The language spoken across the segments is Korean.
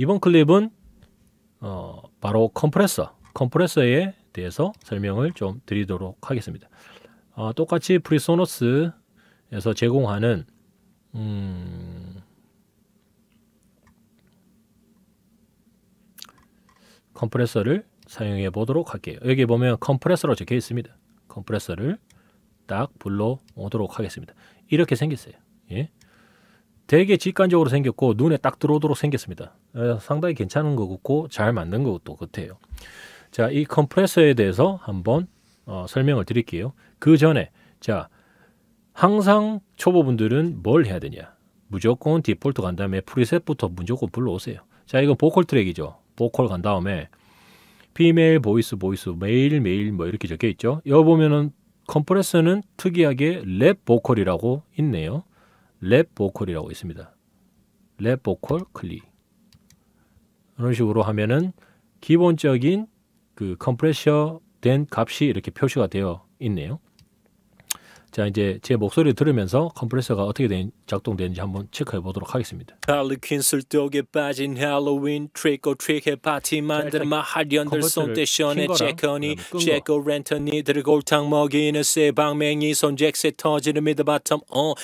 이번 클립은 바로 컴프레서에 대해서 설명을 좀 드리도록 하겠습니다. 똑같이 프리소너스에서 제공하는 컴프레서를 사용해 보도록 할게요. 여기 보면 컴프레서로 적혀 있습니다. 컴프레서를 딱 불러오도록 하겠습니다. 이렇게 생겼어요. 예? 되게 직관적으로 생겼고 눈에 딱 들어오도록 생겼습니다. 상당히 괜찮은 것 같고 잘 만든 것도 같아요. 자, 이 컴프레서에 대해서 한번 설명을 드릴게요. 그 전에 자, 항상 초보분들은 뭘 해야 되냐? 무조건 디폴트 간 다음에 프리셋부터 무조건 불러오세요. 자, 이건 보컬 트랙이죠. 보컬 간 다음에 피메일, 보이스, 메일 뭐 이렇게 적혀 있죠. 여기 보면은 컴프레서는 특이하게 랩 보컬이라고 있네요. 랩 보컬이라고 있습니다. 랩 보컬 클릭. 이런 식으로 하면은 기본적인 그 컴프레셔 된 값이 이렇게 표시가 되어 있네요. 자, 이제 제 목소리를 들으면서 컴프레서가 어떻게 작동되는지 한번 체크해 보도록 하겠습니다. 할리퀸 술독에 빠진 할로윈 트릭 오 트릭해 파티 만드는 마하련들 손대션에 체커니 셰코 랜턴이들 골탕 먹이는 새방맹이 손잭세 터지는 미드바텀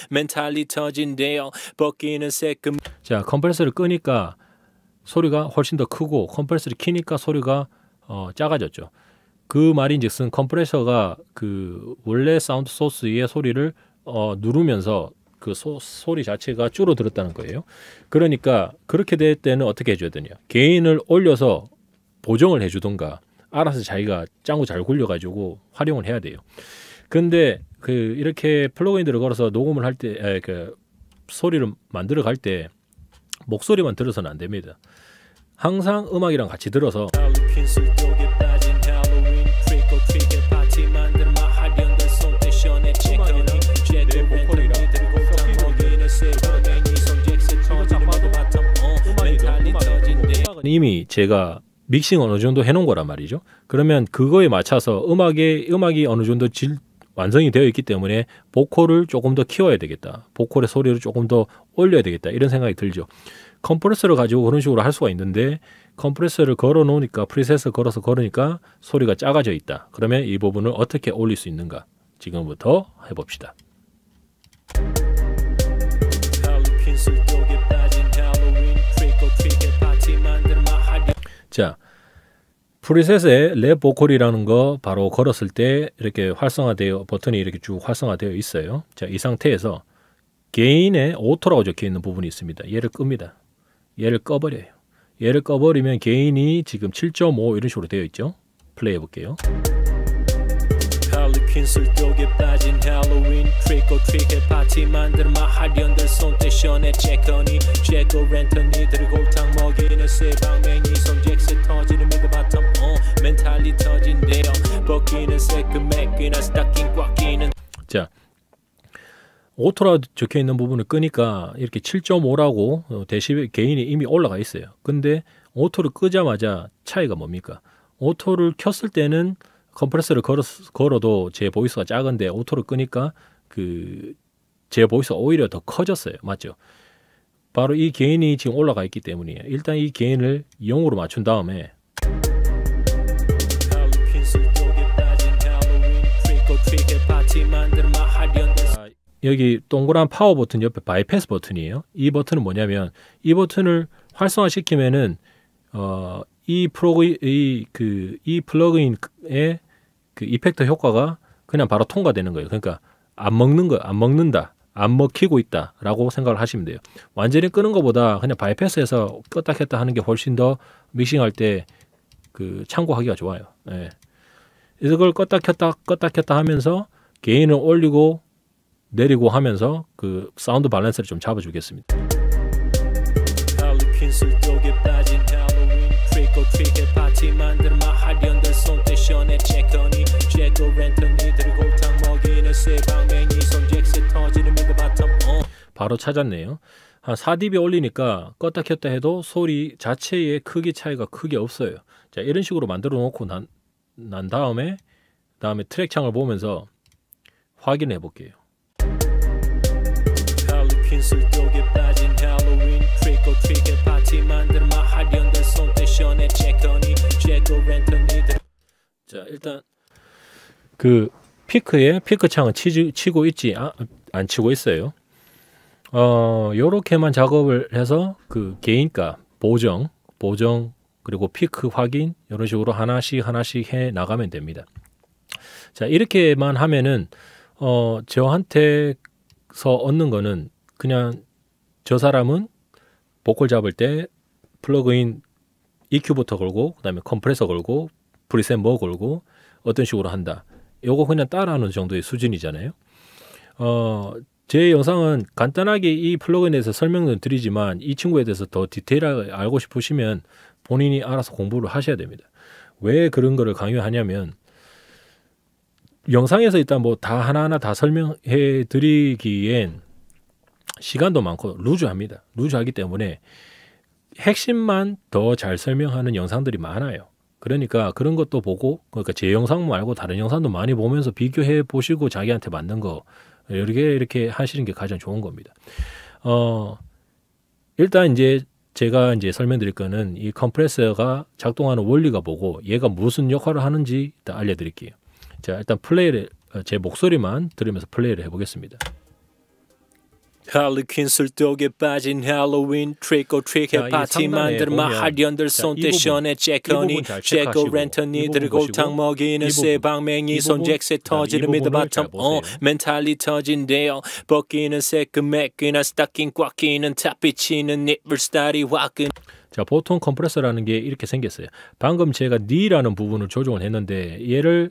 멘탈리 터진대요 벗기는 새끔. 자, 컴프레서를 끄니까 소리가 훨씬 더 크고 컴프레서를 키니까 소리가 작아졌죠. 그 말인즉슨 컴프레서가 그 원래 사운드 소스의 소리를 누르면서 그 소리 자체가 줄어들었다는 거예요. 그러니까 그렇게 될 때는 어떻게 해줘야 되냐? 게인을 올려서 보정을 해주던가 알아서 자기가 짱구 잘 굴려가지고 활용을 해야 돼요. 근데 그 이렇게 플러그인들을 걸어서 녹음을 할 때 그 소리를 만들어 갈 때 목소리만 들어서는 안 됩니다. 항상 음악이랑 같이 들어서 이미 제가 믹싱 어느 정도 해놓은 거란 말이죠. 그러면 그거에 맞춰서 음악이 어느 정도 완성이 되어 있기 때문에 보컬을 조금 더 키워야 되겠다. 보컬의 소리를 조금 더 올려야 되겠다. 이런 생각이 들죠. 컴프레서를 가지고 그런 식으로 할 수가 있는데 컴프레서를 걸어 놓으니까 프리셋을 걸어서 걸으니까 소리가 작아져 있다. 그러면 이 부분을 어떻게 올릴 수 있는가? 지금부터 해봅시다. 자, 프리셋에 랩 보컬이라는 거 바로 걸었을 때 이렇게 버튼이 이렇게 쭉 활성화되어 있어요. 자, 이 상태에서 게인에 오토라고 적혀 있는 부분이 있습니다. 얘를 끕니다. 얘를 꺼버려요. 얘를 꺼버리면 게인이 지금 7.5 이런 식으로 되어 있죠. 플레이 해볼게요. 할리퀸 술독에 빠진 할로윈 트릭 오 트릭해 파티 만드는 마하련들 손대션에 체커니 셰코 랜턴이들 골탕 먹이는 새방맹이 손잭세 터지는 미드바텀 멘탈리 터진대요 벗기는 새끔 맥기나 스타킹 꽉 끼는. 자, 오토라 적혀 있는 부분을 끄니까 이렇게 7.5라고 데시벨 게인이 이미 올라가 있어요. 근데 오토를 끄자마자 차이가 뭡니까? 오토를 켰을 때는 컴프레서를 걸어도 제 보이스가 작은데 오토를 끄니까 제 보이스가 오히려 더 커졌어요. 맞죠? 바로 이 게인이 지금 올라가 있기 때문이에요. 일단 이 게인을 0으로 맞춘 다음에 여기 동그란 파워 버튼 옆에 바이패스 버튼이에요. 이 버튼은 뭐냐면 이 버튼을 활성화시키면은 이 플러그인의 그 이펙터 효과가 그냥 바로 통과되는 거예요. 그러니까 안 먹는다, 안 먹히고 있다라고 생각을 하시면 돼요. 완전히 끄는 것보다 그냥 바이패스해서 껐다 켰다 하는 게 훨씬 더 믹싱할 때 참고하기가 좋아요. 예. 이걸 껐다 켰다 하면서 게인을 올리고 내리고 하면서 그 사운드 밸런스를 좀 잡아주겠습니다. 바로 찾았네요. 한 4dB 올리니까 껐다 켰다 해도 소리 자체의 크기 차이가 크게 없어요. 자, 이런 식으로 만들어 놓고 난 다음에 트랙 창을 보면서 확인해 볼게요. 술독에 빠진 할로윈 트릭 오 트릭해 파티 만드는 마하련 자, 일단 그 피크에 피크 창은 치고 있지 안 치고 있어요. 요렇게만 작업을 해서 그 개인가 보정 그리고 피크 확인 이런 식으로 하나씩 해 나가면 됩니다. 자, 이렇게만 하면은 저한테서 얻는 거는 그냥 저 사람은 보컬 잡을 때 플러그인 EQ부터 걸고 그다음에 컴프레서 걸고 프리셋 뭐 걸고 어떤 식으로 한다. 요거 그냥 따라하는 정도의 수준이잖아요. 제 영상은 간단하게 이 플러그인에 대해서 설명을 드리지만 이 친구에 대해서 더 디테일하게 알고 싶으시면 본인이 알아서 공부를 하셔야 됩니다. 왜 그런 거를 강요하냐면 영상에서 일단 뭐 다 하나하나 다 설명해 드리기엔 시간도 많고 루즈합니다. 루즈하기 때문에 핵심만 더 잘 설명하는 영상들이 많아요. 그러니까 그런 것도 보고 그러니까 제 영상 말고 다른 영상도 많이 보면서 비교해 보시고 자기한테 맞는 거 이렇게 하시는 게 가장 좋은 겁니다. 일단 이제 제가 이제 설명드릴 거는 이 컴프레서가 작동하는 원리가 뭐고 얘가 무슨 역할을 하는지 일단 알려드릴게요. 자, 일단 플레이를 제 목소리만 들으면서 플레이를 해보겠습니다. 할리퀸 술독에 빠진 할로윈 트릭 오 트릭해 파티 만들마 하련들 손대션에 잭허니 잭고 랜턴이들 골탕 먹이는 쇠방맹이 손잭세 터지는 미드바텀 멘탈리 터진대요. 벗기는 새끈매끈한 스타킹 꽉 끼는 탑비치는 니플 스타일이 화끈. 자, 보통 컴프레서라는 게 이렇게 생겼어요. 방금 제가 니라는 부분을 조정을 했는데 얘를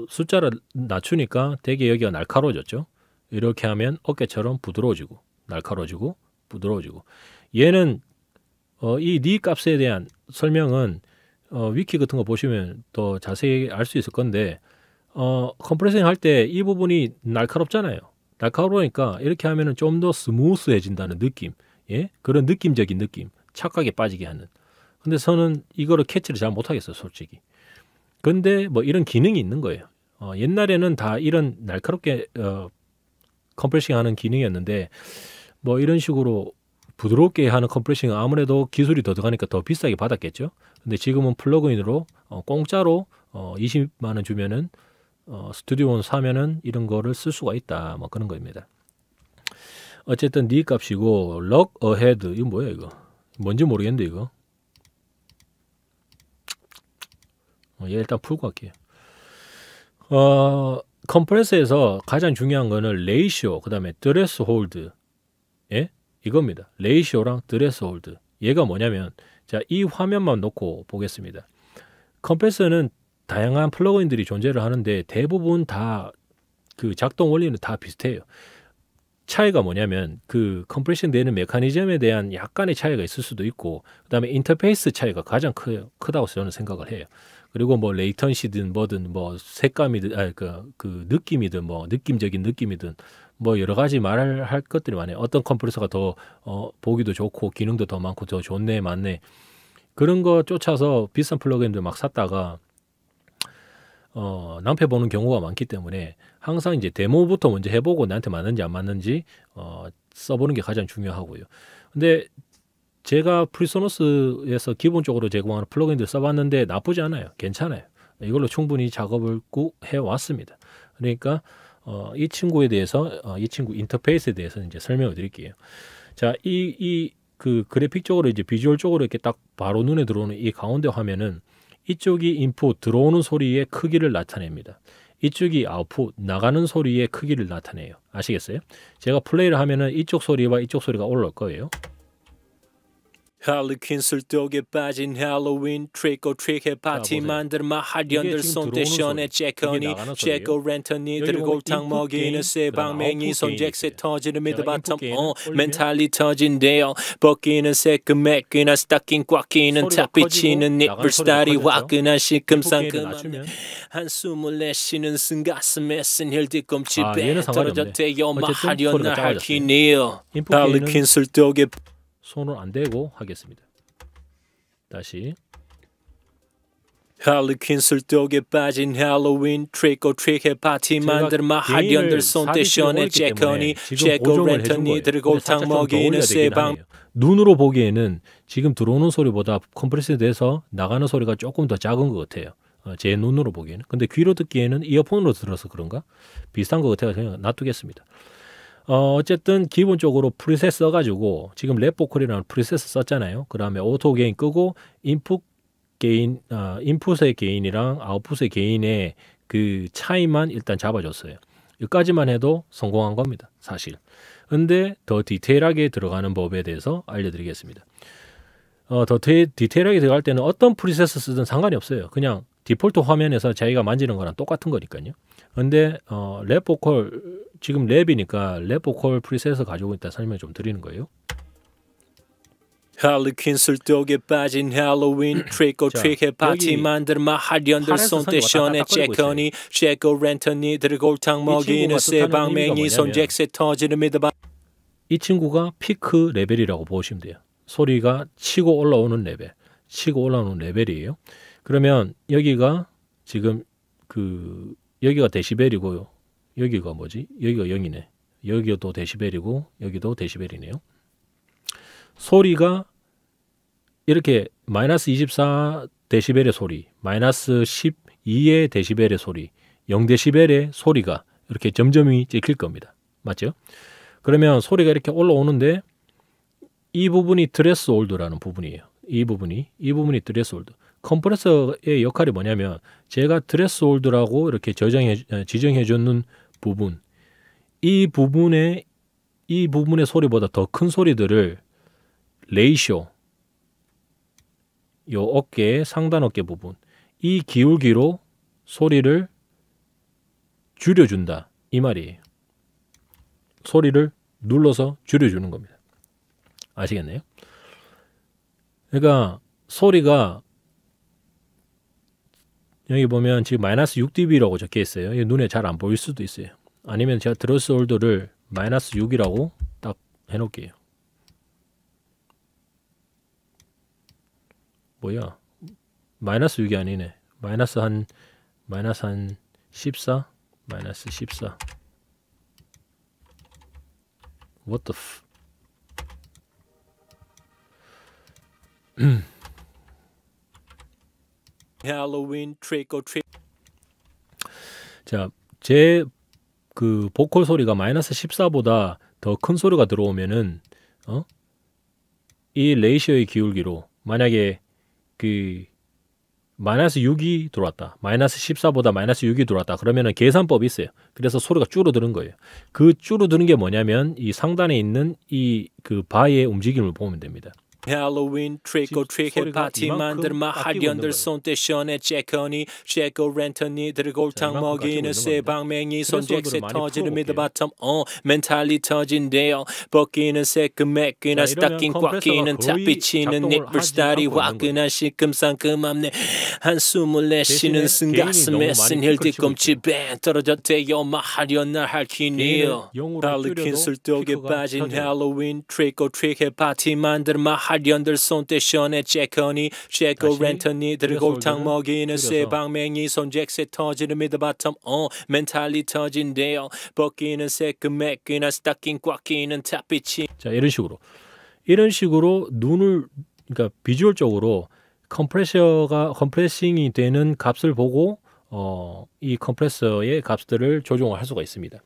숫자를 낮추니까 되게 여기가 날카로워졌죠. 이렇게 하면 어깨처럼 부드러워지고 날카로워지고 부드러워지고 얘는 이 니 값에 대한 설명은 위키 같은 거 보시면 더 자세히 알 수 있을 건데 컴프레싱 할 때 이 부분이 날카롭잖아요. 날카로우니까 이렇게 하면은 좀 더 스무스해진다는 느낌, 예? 그런 느낌적인 느낌, 착각에 빠지게 하는. 근데 저는 이거를 캐치를 잘 못하겠어요, 솔직히. 근데 뭐 이런 기능이 있는 거예요. 옛날에는 다 이런 날카롭게 컴프레싱 하는 기능이었는데 뭐 이런 식으로 부드럽게 하는 컴프레싱은 아무래도 기술이 더 들어가니까 더 비싸게 받았겠죠. 근데 지금은 플러그인으로 공짜로 20만 원 주면은 스튜디오원 사면은 이런 거를 쓸 수가 있다. 뭐 그런 겁니다. 어쨌든 니 값이고 럭 어헤드 이거 뭐야 이거? 뭔지 모르겠는데 이거. 얘 일단 풀고 갈게요. 컴프레서에서 가장 중요한 거는 레이시오, 그 다음에 드레스 홀드, 예? 이겁니다. 레이시오랑 드레스 홀드. 얘가 뭐냐면, 자, 이 화면만 놓고 보겠습니다. 컴프레서는 다양한 플러그인들이 존재를 하는데 대부분 다 그 작동 원리는 다 비슷해요. 차이가 뭐냐면 그 컴프레션 되는 메커니즘에 대한 약간의 차이가 있을 수도 있고, 그 다음에 인터페이스 차이가 가장 크다고 저는 생각을 해요. 그리고 뭐 레이턴시든 뭐든 뭐 색감이든 그 느낌이든 뭐 느낌적인 느낌이든 뭐 여러 가지 말할 것들이 많아요. 어떤 컴프레서가 더 보기도 좋고 기능도 더 많고 더 좋네 맞네 그런 거 쫓아서 비싼 플러그인들 막 샀다가 낭패 보는 경우가 많기 때문에 항상 이제 데모부터 먼저 해보고 나한테 맞는지 안 맞는지 써보는 게 가장 중요하고요. 근데 제가 프리소너스에서 기본적으로 제공하는 플러그인들 써봤는데 나쁘지 않아요. 괜찮아요. 이걸로 충분히 작업을 꾹 해왔습니다. 그러니까 이 친구에 대해서 이 친구 인터페이스에 대해서 이제 설명을 드릴게요. 자, 그 그래픽 쪽으로 이제 비주얼 쪽으로 이렇게 딱 바로 눈에 들어오는 이 가운데 화면은 이쪽이 인풋 들어오는 소리의 크기를 나타냅니다. 이쪽이 아웃풋 나가는 소리의 크기를 나타내요. 아시겠어요? 제가 플레이를 하면은 이쪽 소리와 이쪽 소리가 올라올 거예요. 할리퀸 술독에 빠진 할로윈 트릭 오 트릭해 파티 만들마 하련들 손대션에 잭허니 잭고 랜턴이들 골탕 먹이는 쇠방맹이 손잭세 터지는 미드바텀 멘탈리 터진대요. 벗기는 새끈매끈한 스타킹 꽉 끼는 탑비치는 니플 스타일이 화끈한 시큼상큼한 한숨을 내쉬는 쓴가슴에 쓴 힐 뒤꿈치 배 떨어졌대요. 마하련날 할퀴니요. 할리퀸 술독에 손을 안 대고 하겠습니다. 다시. 할리퀸 술독에 빠진 할로윈 트릭 오 트릭해 파티 만들마 하련들 손대션에 잭허니 잭고 랜턴이들 골탕 먹이는 쇠방. 눈으로 보기에는 지금 들어오는 소리보다 컴프레스에 대해서 나가는 소리가 조금 더 작은 것 같아요. 제 눈으로 보기에는. 근데 귀로 듣기에는 이어폰으로 들어서 그런가? 비슷한 것 같아서 그냥 놔두겠습니다. 어쨌든 기본적으로 프리셋 써가지고 지금 랩 보컬이라는 프리셋 썼잖아요. 그 다음에 오토 게인 끄고 인풋 게인, 인풋의 게인이랑 아웃풋의 게인의 그 차이만 일단 잡아줬어요. 여기까지만 해도 성공한 겁니다, 사실. 근데 더 디테일하게 들어가는 법에 대해서 알려드리겠습니다. 더 디테일하게 들어갈 때는 어떤 프리셋을 쓰든 상관이 없어요. 그냥 디폴트 화면에서 자기가 만지는 거랑 똑같은 거니까요. 근데 랩 보컬, 지금 랩이니까 랩 보컬 프리셋을 가지고 있다 설명 좀 드리는 거예요. 할리퀸 술독에 빠진 할로윈 트릭 오 트릭해 파티 만들마 하련들 손대션에 체커니 쉐고 랜턴이들 골탕 먹이는 쇠방맹이 손잭세 터지는 미드바. 이 친구가 피크 레벨이라고 보시면 돼요. 소리가 치고 올라오는 레벨, 치고 올라오는 레벨이에요. 그러면 여기가 지금 여기가 데시벨이고요. 여기가 뭐지? 여기가 0이네. 여기도 데시벨이고 여기도 데시벨이네요. 소리가 이렇게 마이너스 24 데시벨의 소리, 마이너스 12의 데시벨의 소리, 0 데시벨의 소리가 이렇게 점점이 찍힐 겁니다. 맞죠? 그러면 소리가 이렇게 올라오는데 이 부분이 드레스홀드라는 부분이에요. 이 부분이 드레스홀드. 컴프레서의 역할이 뭐냐면 제가 드레스홀드라고 이렇게 지정해 주는 부분, 이 부분의 소리보다 더 큰 소리들을 레이쇼, 요 어깨, 상단 어깨 부분, 이 기울기로 소리를 줄여준다, 이 말이에요. 소리를 눌러서 줄여주는 겁니다. 아시겠네요? 그러니까 소리가 여기 보면 지금 마이너스 6dB라고 적혀 있어요. 이게 눈에 잘 안 보일 수도 있어요. 아니면 제가 드레스홀드를 마이너스 6이라고 딱 해놓을게요. 뭐야? 마이너스 6이 아니네. 마이너스 한 14? 마이너스 14. What the f... 할로윈 트릭 오 트릭. 자, 제 그 보컬 소리가 마이너스 14보다 더 큰 소리가 들어오면은 이 레이시오의 기울기로 만약에 그 마이너스 6이 들어왔다, 마이너스 14보다 마이너스 6이 들어왔다, 그러면은 계산법이 있어요. 그래서 소리가 줄어드는 거예요. 그 줄어드는 게 뭐냐면 이 상단에 있는 이 그 바의 움직임을 보면 됩니다. 할로윈 트릭 오 트릭해 파티 만들마 하련들 손대션에 체커니 쉐고 랜턴이들 골탕 먹이는 쇠방맹이 손잭세 터지는 미드바텀 멘탈리 터진대요. 벗기는 새끈매끈한 스타킹 꽉 끼는 탑 비치는 닛불 스타일이 화끈한 시큼상큼함네. 한숨을 내쉬는 승가슴에 쓴 힐 뒤꿈치 뱅 떨어졌대요. 마하련 날 할퀴니요. 할리퀸 술독에 빠진 할로윈 트릭 오 트릭해 파티 만들마 하련들 손대션에 체커니 쉐고 랜턴이들 골탕 먹이는 쇠방맹이 손잭세 터지는 미드바텀 멘탈리 터진대요. 벗기는 새끈매끈한 스타킹 꽉 끼는 탑빛이. 자, 이런 식으로 눈을, 그러니까 비주얼적으로 컴프레싱이 되는 값을 보고 이 컴프레서의 값들을 조정을 할 수가 있습니다.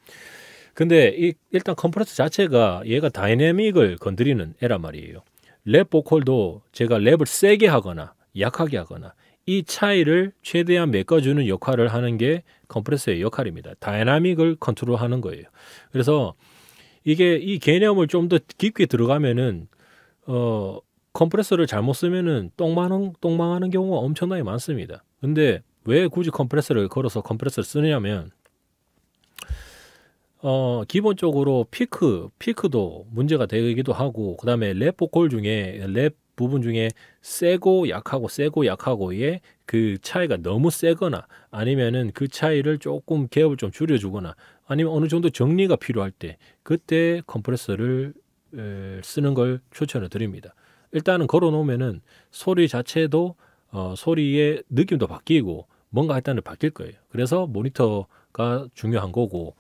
근데 일단 컴프레서 자체가 얘가 다이내믹을 건드리는 애란 말이에요. 랩 보컬도 제가 랩을 세게 하거나 약하게 하거나 이 차이를 최대한 메꿔주는 역할을 하는 게 컴프레서의 역할입니다. 다이나믹을 컨트롤하는 거예요. 그래서 이게 이 개념을 좀 더 깊게 들어가면은 컴프레서를 잘못 쓰면은 똥망하는 경우가 엄청나게 많습니다. 근데 왜 굳이 컴프레서를 걸어서 컴프레서를 쓰느냐면 기본적으로 피크도 문제가 되기도 하고, 그 다음에 랩 보컬 중에 랩 부분 중에 세고 약하고의 그 차이가 너무 세거나 아니면은 그 차이를 조금 갭을 좀 줄여주거나 아니면 어느 정도 정리가 필요할 때 그때 컴프레서를 쓰는 걸 추천을 드립니다. 일단은 걸어 놓으면은 소리 자체도 소리의 느낌도 바뀌고 뭔가 일단은 바뀔 거예요. 그래서 모니터가 중요한 거고,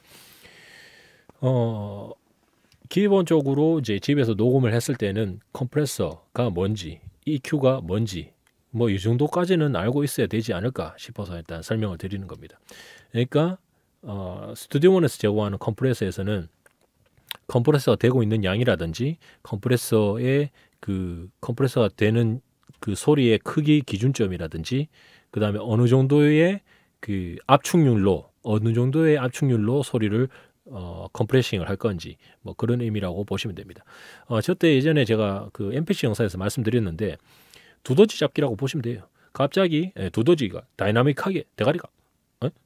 기본적으로 이제 집에서 녹음을 했을 때는 컴프레서가 뭔지, EQ가 뭔지, 뭐 이 정도까지는 알고 있어야 되지 않을까 싶어서 일단 설명을 드리는 겁니다. 그러니까 스튜디오원에서 제공하는 컴프레서에서는 컴프레서가 되고 있는 양이라든지 컴프레서의 그 컴프레서가 되는 그 소리의 크기 기준점이라든지 그 다음에 어느 정도의 압축률로 소리를 컴프레싱을 할 건지 뭐 그런 의미라고 보시면 됩니다. 저때 예전에 제가 그 MPC 영상에서 말씀드렸는데 두더지 잡기라고 보시면 돼요. 갑자기 두더지가 다이나믹하게 대가리가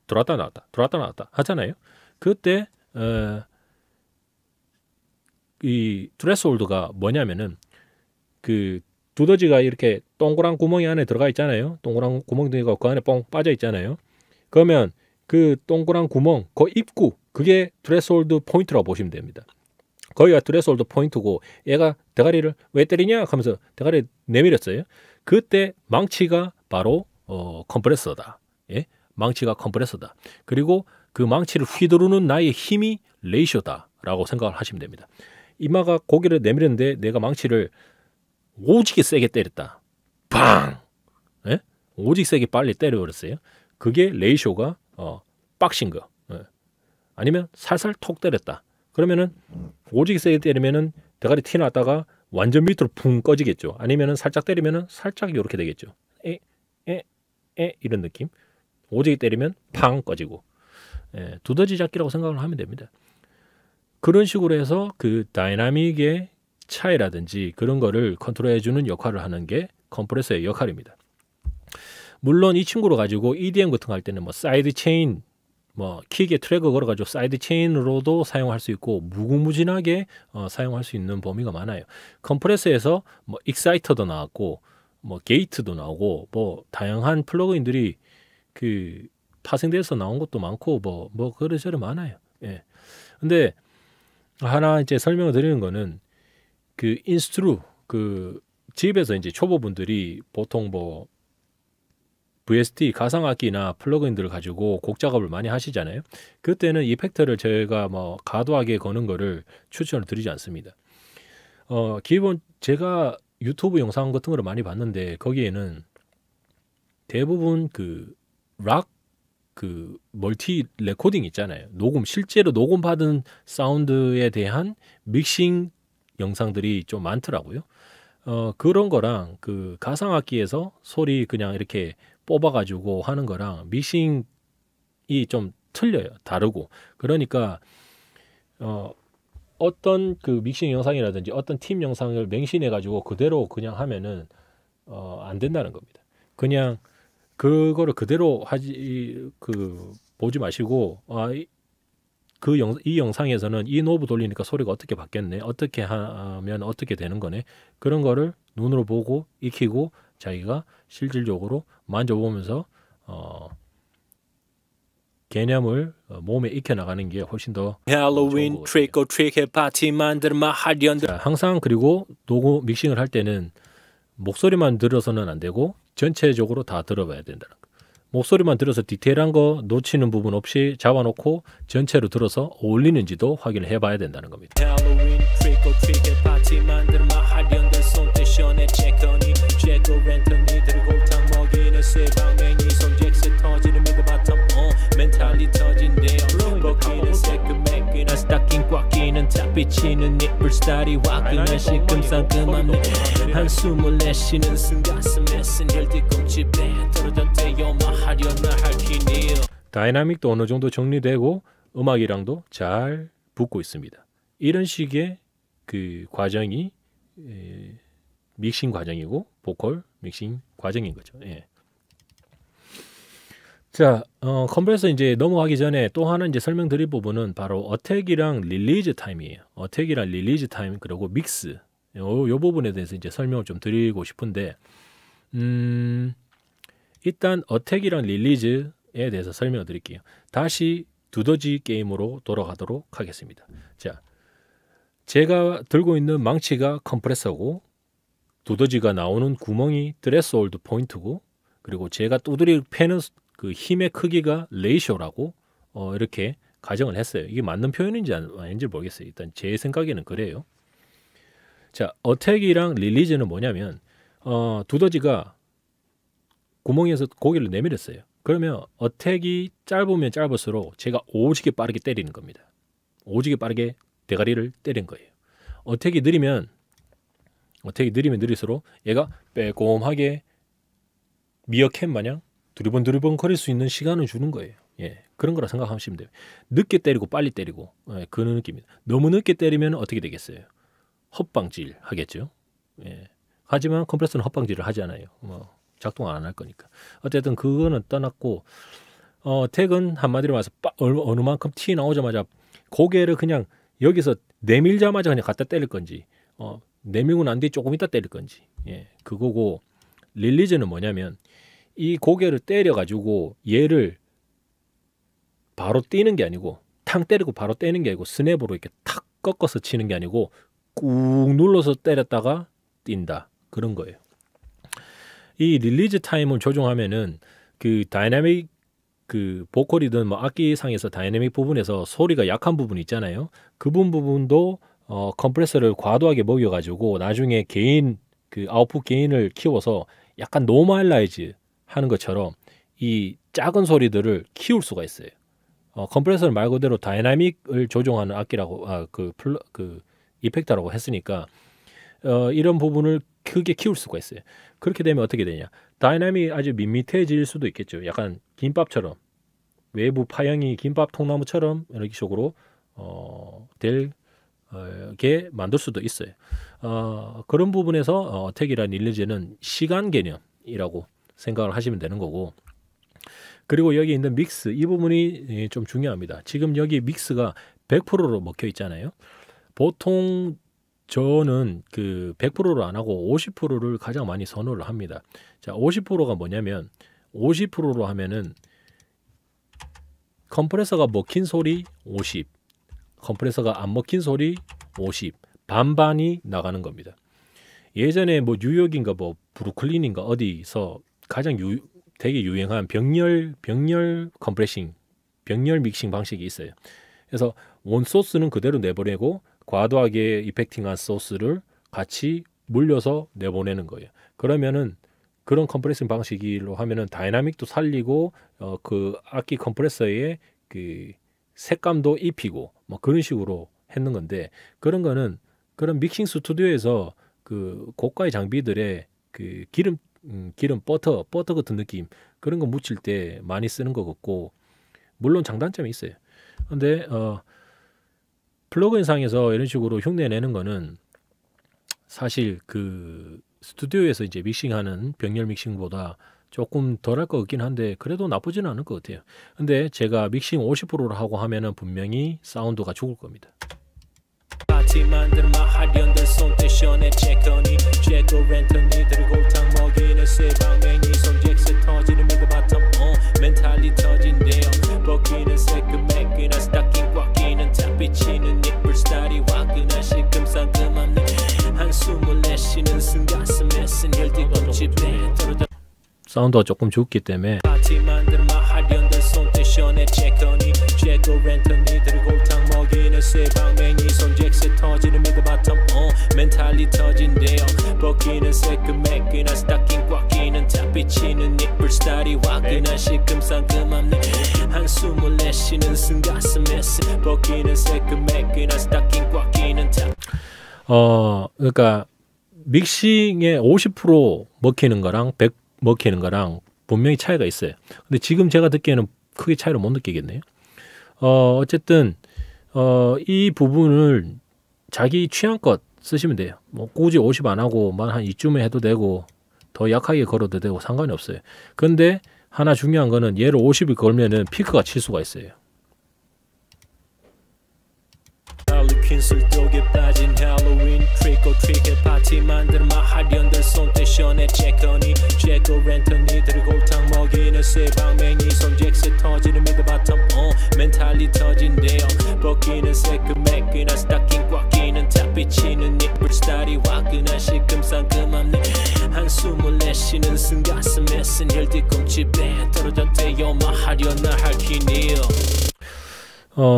들어왔다 나왔다 하잖아요. 그때 이 트레스홀드가 뭐냐면은 그 두더지가 이렇게 동그란 구멍이 안에 들어가 있잖아요. 동그란 구멍이 그 안에 뻥 빠져 있잖아요. 그러면 그 동그란 구멍, 그 입구, 그게 트레스홀드 포인트라고 보시면 됩니다. 거기가 트레스홀드 포인트고 얘가 대가리를 왜 때리냐 하면서 대가리 내밀었어요. 그때 망치가 바로 컴프레서다. 예? 망치가 컴프레서다. 그리고 그 망치를 휘두르는 나의 힘이 레이쇼다라고 생각을 하시면 됩니다. 이마가 고개를 내밀었는데 내가 망치를 오지게 세게 때렸다. 팡! 예? 오지게 세게 빨리 때려버렸어요. 그게 레이쇼가 빡신 거. 예. 아니면 살살 톡 때렸다. 그러면은 오지게 세게 때리면은 대가리 티 났다가 완전 밑으로 붕 꺼지겠죠. 아니면은 살짝 때리면은 살짝 이렇게 되겠죠. 이런 느낌. 오지게 때리면 팡 꺼지고. 예, 두더지 잡기라고 생각을 하면 됩니다. 그런 식으로 해서 그 다이나믹의 차이라든지 그런 거를 컨트롤해주는 역할을 하는 게 컴프레서의 역할입니다. 물론 이 친구로 가지고 EDM 같은 거 할 때는 뭐 사이드 체인, 뭐 킥에 트랙을 걸어가지고 사이드 체인으로도 사용할 수 있고 무궁무진하게 사용할 수 있는 범위가 많아요. 컴프레서에서 뭐 익사이터도 나왔고 뭐 게이트도 나오고 뭐 다양한 플러그인들이 그 파생돼서 나온 것도 많고 뭐 그래저래 많아요. 예. 근데 하나 이제 설명을 드리는 거는 그 인스트루 그 집에서 이제 초보분들이 보통 뭐 VST 가상악기나 플러그인들을 가지고 곡 작업을 많이 하시잖아요. 그때는 이펙터를 제가 뭐 과도하게 거는 거를 추천을 드리지 않습니다. 기본 제가 유튜브 영상 같은 거를 많이 봤는데 거기에는 대부분 그 락 그 멀티 레코딩 있잖아요. 실제로 녹음 받은 사운드에 대한 믹싱 영상들이 좀 많더라고요. 그런 거랑 그 가상악기에서 소리 그냥 이렇게 뽑아가지고 하는 거랑 믹싱이 좀 틀려요. 다르고. 그러니까 어떤 그 믹싱 영상이라든지 어떤 팀 영상을 맹신해가지고 그대로 그냥 하면은 안 된다는 겁니다. 그냥 그거를 그대로 보지 마시고 이 영상에서는 이 노브 돌리니까 소리가 어떻게 바뀌었네, 어떻게 하면 어떻게 되는 거네, 그런 거를 눈으로 보고 익히고 자기가 실질적으로 만져보면서 개념을 몸에 익혀 나가는 게 훨씬 더 할로윈 트릭 오 트릭 파티 만들마 하련들. 항상 그리고 녹음 믹싱을 할 때는 목소리만 들어서는 안 되고 전체적으로 다 들어봐야 된다는 거. 목소리만 들어서 디테일한 거 놓치는 부분 없이 잡아놓고 전체로 들어서 어울리는지도 확인을 해봐야 된다는 겁니다. 할로윈 트릭 오 트릭 파티 만들마 하련들 손대션에 체커니 제거 렌터니 들골탕 먹이는 쇠방맹이 손잭스 터지는 미드 바텀 멘탈이 터진대요. 벗기는 새끈매끈한 스타킹 꽉 끼는 탑 비치는 니플 스타일이 화끈한 시큼상큼한 한숨을 내쉬는 순가슴에 쓴혈 뒤꿈치 떨어졌대요. 마하려나 할퀴니요. 다이나믹도 어느 정도 정리되고 음악이랑도 잘 붙고 있습니다. 이런 식의 그 과정이 믹싱 과정이고 보컬 믹싱 과정인 거죠. 예. 자, 컴프레서 이제 넘어가기 전에 또 하나 이제 설명드릴 부분은 바로 어택이랑 릴리즈 타임이에요. 어택이랑 릴리즈 타임 그리고 믹스 요 부분에 대해서 이제 설명을 좀 드리고 싶은데 일단 어택이랑 릴리즈에 대해서 설명을 드릴게요. 다시 두더지 게임으로 돌아가도록 하겠습니다. 자, 제가 들고 있는 망치가 컴프레서고 두더지가 나오는 구멍이 트레스홀드 포인트고 그리고 제가 두드리 패는 그 힘의 크기가 레이쇼라고 이렇게 가정을 했어요. 이게 맞는 표현인지 아닌지 모르겠어요. 일단 제 생각에는 그래요. 자, 어택이랑 릴리즈는 뭐냐면 두더지가 구멍에서 고개를 내밀었어요. 그러면 어택이 짧으면 짧을수록 제가 오지게 빠르게 때리는 겁니다. 오지게 빠르게 대가리를 때린 거예요. 어택이 느리면 느릴수록 얘가 빼꼼하게 미어캣 마냥 두리번 거릴 수 있는 시간을 주는 거예요. 예, 그런 거라 생각하시면 돼요. 늦게 때리고 빨리 때리고, 예, 그런 느낌입니다. 너무 늦게 때리면 어떻게 되겠어요? 헛방질 하겠죠. 예. 하지만 컴프레서는 헛방질을 하지 않아요. 작동 안 할 거니까. 어쨌든 그거는 떠났고, 택은 한마디로 말해서 어느 만큼 티 나오자마자 고개를 그냥 여기서 내밀자마자 그냥 갖다 때릴 건지, 내밀고 난 뒤에 조금 있다 때릴 건지, 예, 그거고. 릴리즈는 뭐냐면 이 고개를 때려가지고 얘를 바로 뛰는 게 아니고, 탕 때리고 바로 떼는 게 아니고, 스냅으로 이렇게 탁 꺾어서 치는 게 아니고 꾹 눌러서 때렸다가 뛴다, 그런 거예요. 이 릴리즈 타임을 조정하면은 그 다이나믹, 그 보컬이든 뭐 악기상에서 다이나믹 부분에서 소리가 약한 부분이 있잖아요. 그 부분도 컴프레서를 과도하게 먹여가지고 나중에 게인, 그 아웃풋 게인을 키워서 약간 노멀라이즈 하는 것처럼 이 작은 소리들을 키울 수가 있어요. 컴프레서를 말 그대로 다이나믹을 조정하는 악기라고, 그 이펙터라고 했으니까 이런 부분을 크게 키울 수가 있어요. 그렇게 되면 어떻게 되냐? 다이나믹이 아주 밋밋해질 수도 있겠죠. 약간 김밥처럼, 외부 파형이 김밥 통나무처럼 이렇게 식으로 되게 만들 수도 있어요. 그런 부분에서 어택이란 릴리즈는 시간 개념이라고 생각을 하시면 되는 거고. 그리고 여기 있는 믹스, 이 부분이 좀 중요합니다. 지금 여기 믹스가 100%로 먹혀 있잖아요. 보통 저는 그 100%를 안 하고 50%를 가장 많이 선호를 합니다. 자, 50%가 뭐냐면, 50%로 하면은 컴프레서가 먹힌 소리 50, 컴프레서가 안 먹힌 소리 50, 반반이 나가는 겁니다. 예전에 뭐 뉴욕인가 뭐 브루클린인가 어디서 가장 되게 유행한 병렬 컴프레싱, 병렬 믹싱 방식이 있어요. 그래서 원 소스는 그대로 내보내고 과도하게 이펙팅한 소스를 같이 물려서 내보내는 거예요. 그러면은 그런 컴프레싱 방식으로 하면은 다이나믹도 살리고 그 악기 컴프레서의 그 색감도 입히고 뭐 그런 식으로 했는 건데, 그런 거는 그런 믹싱 스튜디오에서 그 고가의 장비들의 그 기름 버터 같은 느낌, 그런 거 묻힐 때 많이 쓰는 것 같고, 물론 장단점이 있어요. 근데 플러그인 상에서 이런 식으로 흉내 내는 거는 사실 그 스튜디오에서 이제 믹싱하는 병렬 믹싱보다 조금 덜할 것 같긴 한데 그래도 나쁘지는 않을 것 같아요. 근데 제가 믹싱 50%로 하고 하면은 분명히 사운드가 죽을 겁니다. 사운드가 조금 죽기 때문에 그러니까 믹싱에 50% 먹히는 거랑 100 먹히는 거랑 분명히 차이가 있어요. 근데 지금 제가 듣기에는 크게 차이를 못 느끼겠네요. 어쨌든 이 부분을 자기 취향껏 쓰시면 돼요. 뭐 굳이 50 안 하고 한 이쯤에 해도 되고 더 약하게 걸어도 되고 상관이 없어요. 근데 하나 중요한 거는 얘를 50을 걸면은 피크가 칠 수가 있어요. 퀸슬독에 빠진 할로윈 트릭 오 트릭 파티 만들어 마하련들 손대션에 체커니 제거 랜턴이들 골탕 먹이는 쇠방맹이 손잭스 터지는 미드바텀 멘탈이 터진대요. 벗기는 새끈매끈한 스타킹 꽉 끼는 탑 비치는 니플 스타일이 화끈한 시큼상큼한 한숨을 내쉬는 승가슴에 쓴 혈 뒤꿈치 배 떨어졌대요. 마하련나 할퀴니요.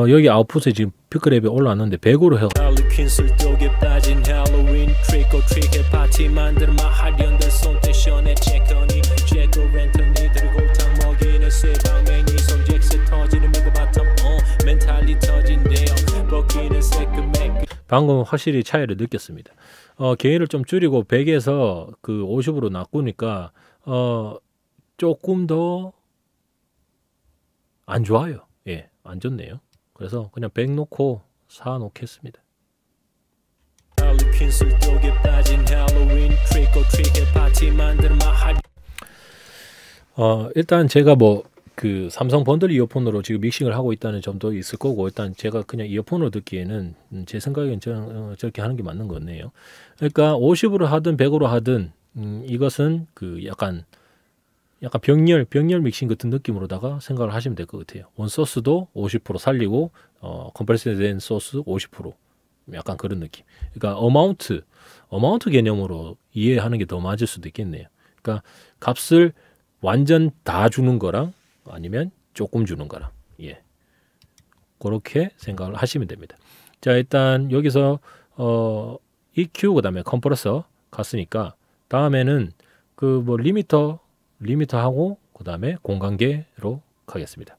여기 아웃풋에 지금 피크랩이 올라왔는데 100으로 해요. 퀸슬독에 빠진 할로윈 트릭 오 트릭 파티 만들어 마하련들 손대션에 체커니 제거 랜턴 방금 확실히 차이를 느꼈습니다. 게인을 좀 줄이고 100에서 그 50으로 낚으니까 조금 더 안 좋아요. 예, 안 좋네요. 그래서 그냥 100 놓고 4 놓겠습니다. 일단 제가 뭐 그 삼성 번들 이어폰으로 지금 믹싱을 하고 있다는 점도 있을 거고, 일단 제가 그냥 이어폰으로 듣기에는 제 생각엔 저렇게 하는 게 맞는 것 같네요. 그러니까 50으로 하든 100으로 하든 이것은 그 약간 병렬 믹싱 같은 느낌으로다가 생각을 하시면 될 것 같아요. 원 소스도 50% 살리고 컴프레스된 소스 50% 약간 그런 느낌. 그러니까 어마운트 개념으로 이해하는 게 더 맞을 수도 있겠네요. 그러니까 값을 완전 다 주는 거랑 아니면 조금 주는 거랑, 예, 그렇게 생각을 하시면 됩니다. 자, 일단 여기서 EQ 그다음에 컴프레서 갔으니까 다음에는 그 뭐 리미터하고 그다음에 공간계로 가겠습니다.